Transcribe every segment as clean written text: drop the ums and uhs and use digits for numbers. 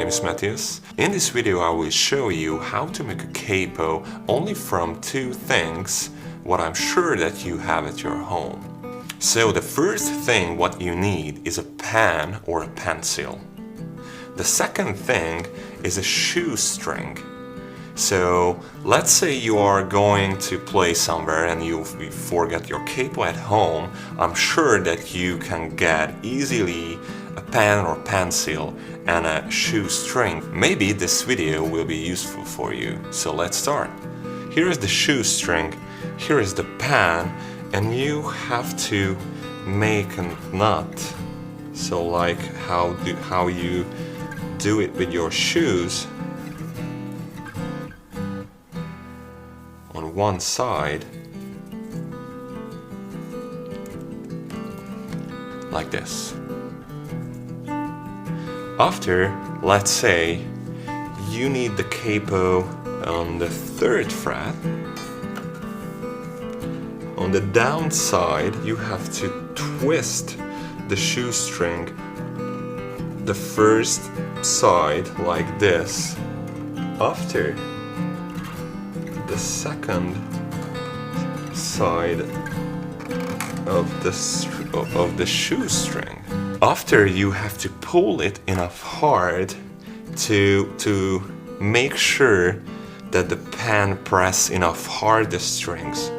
name is Matthias. In this video I will show you how to make a capo only from two things, what I'm sure that you have at your home. So the first thing what you need is a pen or a pencil. The second thing is a shoestring. So let's say you are going to play somewhere and you forget your capo at home. I'm sure that you can get easily a pen or pencil and a shoestring. Maybe this video will be useful for you. So let's start. Here is the shoestring, here is the pen, and you have to make a knot. So like how you do it with your shoes. On one side, like this. After, let's say, you need the capo on the 3rd fret. On the down side, you have to twist the shoestring the first side like this. After, the second side of the shoestring. After, you have to pull it enough hard to make sure that the pen press enough hard the strings.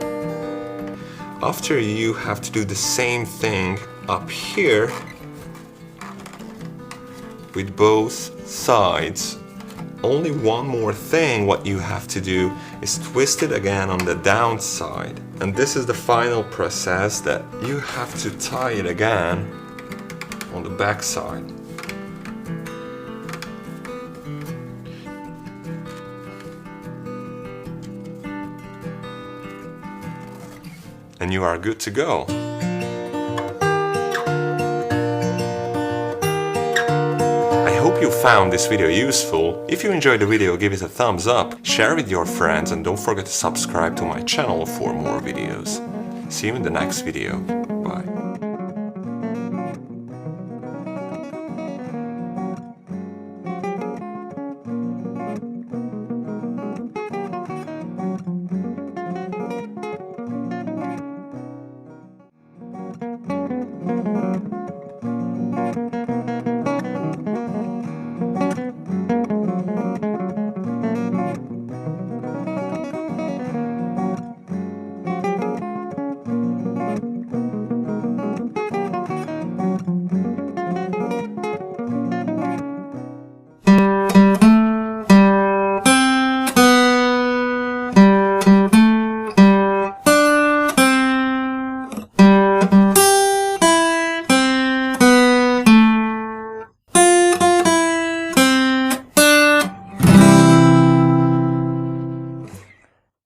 After, you have to do the same thing up here with both sides. Only one more thing what you have to do is twist it again on the down side. And this is the final process, that you have to tie it again on the back side. And you are good to go. I hope you found this video useful. If you enjoyed the video, give it a thumbs up, share with your friends, and don't forget to subscribe to my channel for more videos. See you in the next video. Bye.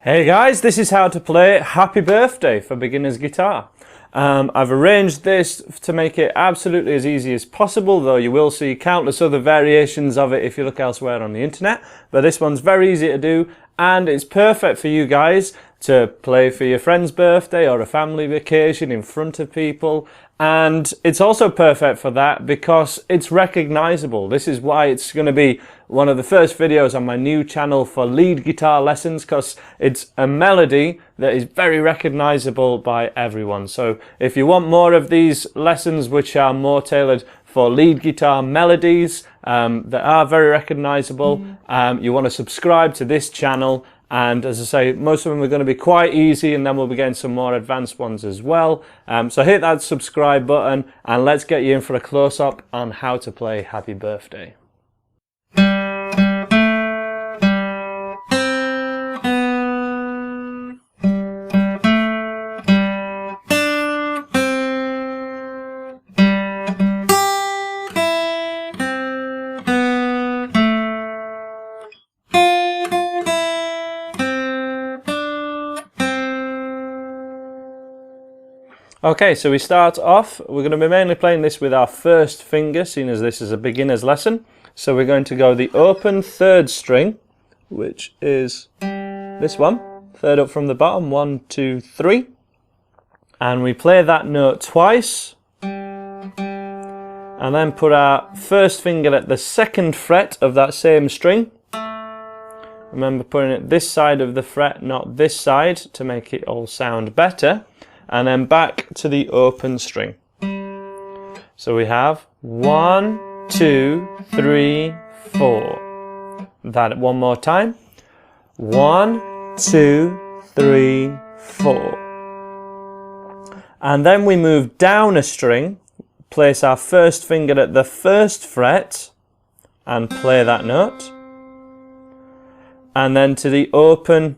Hey guys, this is how to play Happy Birthday for beginner's guitar. I've arranged this to make it absolutely as easy as possible, though you will see countless other variations of it if you look elsewhere on the internet. But this one's very easy to do, and it's perfect for you guys to play for your friend's birthday or a family vacation in front of people. And it's also perfect for that because it's recognizable. This is why it's going to be one of the first videos on my new channel for lead guitar lessons, because it's a melody that is very recognizable by everyone. So if you want more of these lessons which are more tailored for lead guitar melodies that are very recognizable, you want to subscribe to this channel. And as I say, most of them are going to be quite easy, and then we'll be getting some more advanced ones as well. So hit that subscribe button and let's get you in for a close-up on how to play Happy Birthday. Okay, so we start off, we're going to be mainly playing this with our first finger, seeing as this is a beginner's lesson. So we're going to go the open 3rd string, which is this one, 3rd up from the bottom, 1, 2, 3. And we play that note twice. and then put our first finger at the second fret of that same string. Remember putting it this side of the fret, not this side, to make it all sound better. And then back to the open string. So we have 1, 2, 3, 4. That one more time. 1, 2, 3, 4. And then we move down a string, place our first finger at the first fret and play that note. And then to the open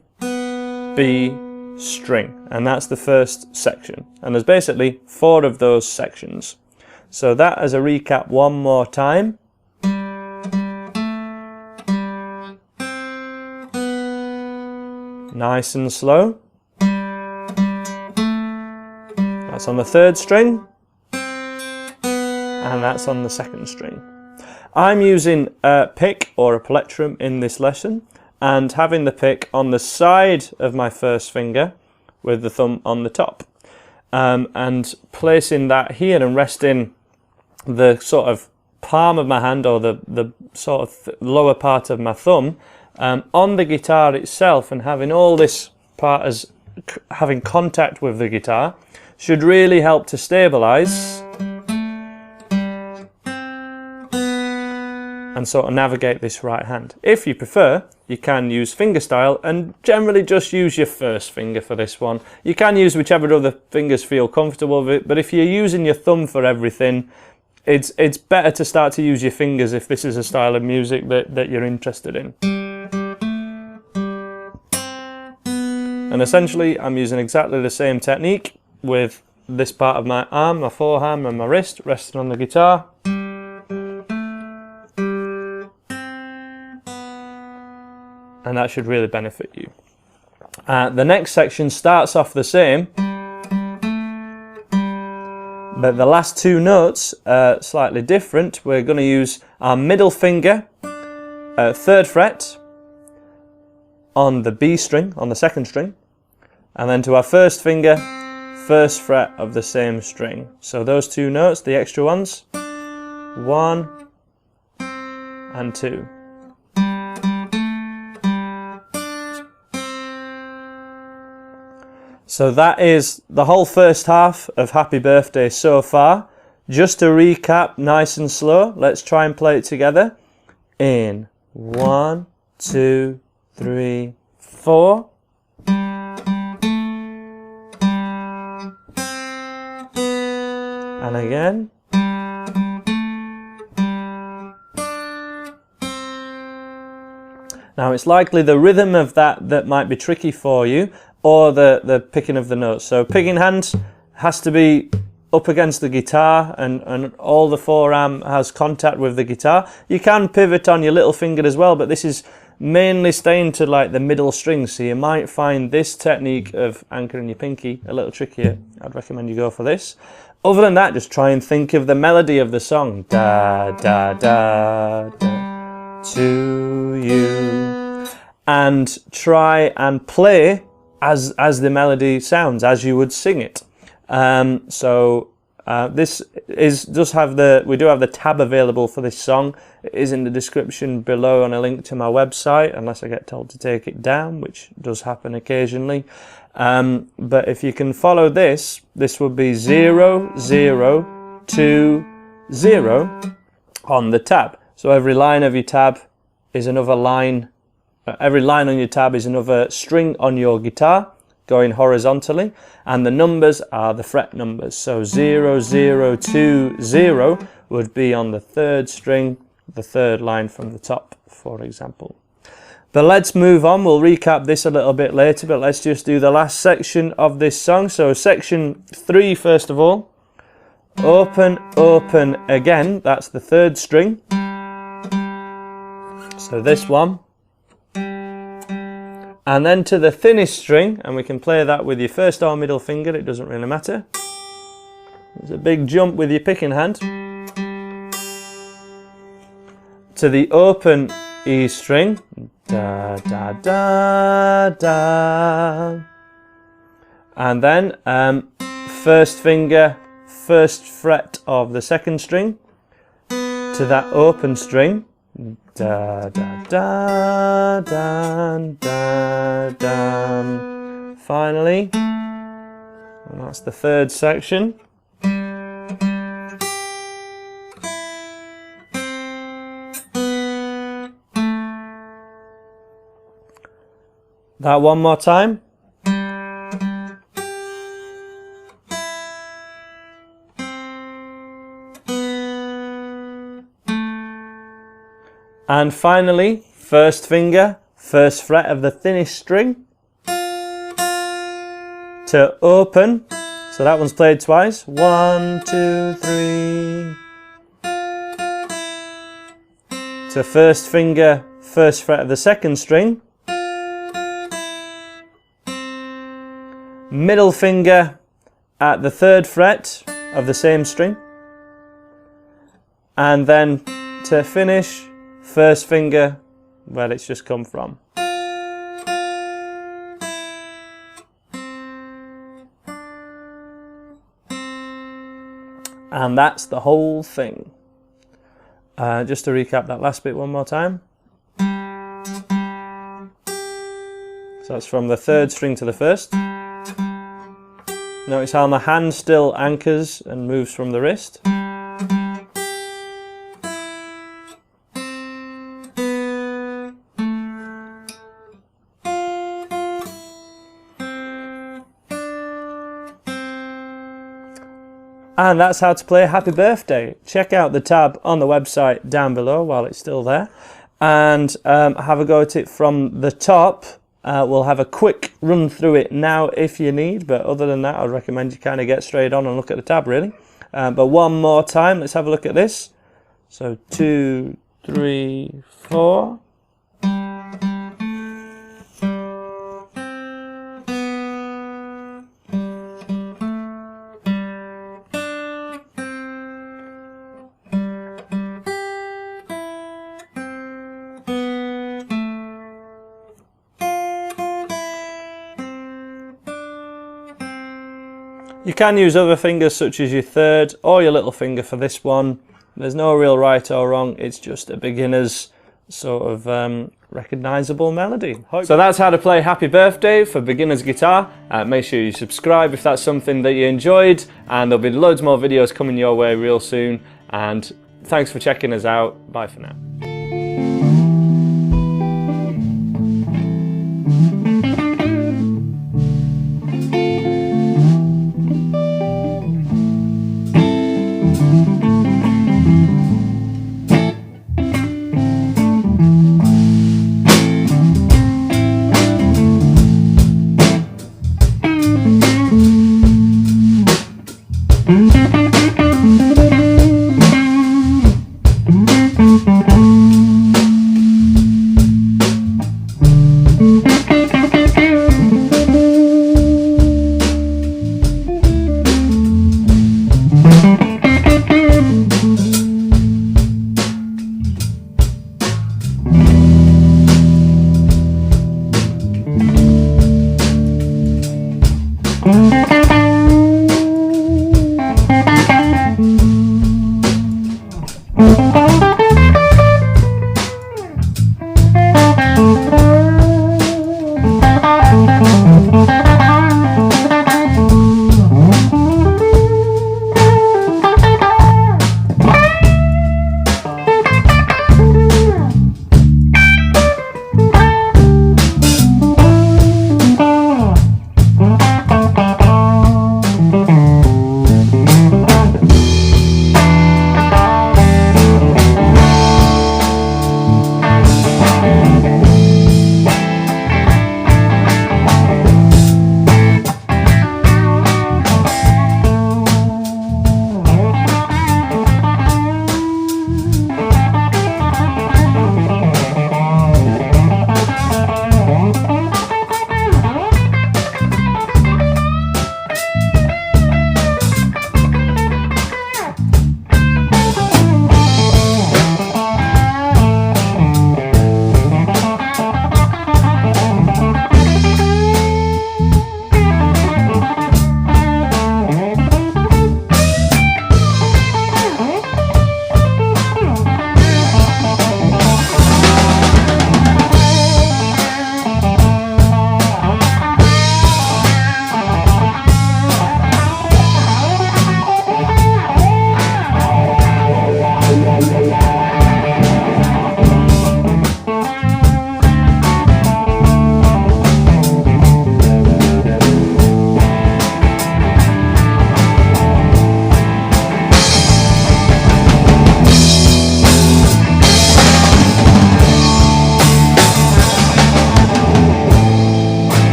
B string, and that's the first section. And there's basically 4 of those sections. So that as a recap one more time. Nice and slow. That's on the third string, and that's on the second string. I'm using a pick or a plectrum in this lesson, and having the pick on the side of my first finger with the thumb on the top, and placing that here and resting the sort of palm of my hand, or the sort of lower part of my thumb, on the guitar itself, and having all this part as having contact with the guitar should really help to stabilize and sort of navigate this right hand. If you prefer, you can use fingerstyle and generally just use your first finger for this one. You can use whichever other fingers feel comfortable with it, but if you're using your thumb for everything, it's better to start to use your fingers if this is a style of music that you're interested in. And essentially, I'm using exactly the same technique with this part of my arm, my forearm and my wrist resting on the guitar. And that should really benefit you. The next section starts off the same, but the last 2 notes are slightly different. We're going to use our middle finger, 3rd fret, on the B string, on the second string, and then to our first finger, 1st fret of the same string. So those 2 notes, the extra ones, 1 and 2. So that is the whole first half of Happy Birthday so far. Just to recap, nice and slow, let's try and play it together. In 1, 2, 3, 4. And again. Now it's likely the rhythm of that might be tricky for you, or the picking of the notes. So picking hand has to be up against the guitar, and all the forearm has contact with the guitar. You can pivot on your little finger as well, but this is mainly staying to like the middle string, so you might find this technique of anchoring your pinky a little trickier. I'd recommend you go for this. Other than that, just try and think of the melody of the song. Da da da da to you, and try and play as the melody sounds, as you would sing it. This we do have the tab available for this song. It is in the description below, and a link to my website, unless I get told to take it down, which does happen occasionally. But if you can follow this would be 0, 0, 2, 0 on the tab. So every line of your tab is another line. Every line on your tab is another string on your guitar going horizontally, and the numbers are the fret numbers. So 0, 0, 2, 0 would be on the 3rd string, the 3rd line from the top, for example. But let's move on. We'll recap this a little bit later, but let's just do the last section of this song. So section 3, first of all. Open, open again. That's the 3rd string. So this one. And then to the thinnest string, and we can play that with your first or middle finger, it doesn't really matter. There's a big jump with your picking hand. To the open E string, da da da da. And then first finger, 1st fret of the 2nd string. to that open string. Da da da dan da dan. Finally, and that's the third section. That one more time. And finally, first finger, first fret of the thinnest string to open. So that one's played twice. 1, 2, 3. To first finger, first fret of the second string. Middle finger at the third fret of the same string. And then to finish, first finger where it's just come from. And that's the whole thing. Just to recap that last bit one more time. So that's from the third string to the first. Notice how my hand still anchors and moves from the wrist. And that's how to play Happy Birthday. Check out the tab on the website down below while it's still there. And have a go at it from the top. We'll have a quick run through it now if you need. But other than that, I'd recommend you kind of get straight on and look at the tab really. But one more time, let's have a look at this. So 2, 3, 4. You can use other fingers such as your third or your little finger for this one. There's no real right or wrong, it's just a beginner's sort of recognisable melody. So that's how to play Happy Birthday for beginner's guitar. Make sure you subscribe if that's something that you enjoyed, and there'll be loads more videos coming your way real soon. And thanks for checking us out. Bye for now. Mm-hmm.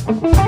Bye.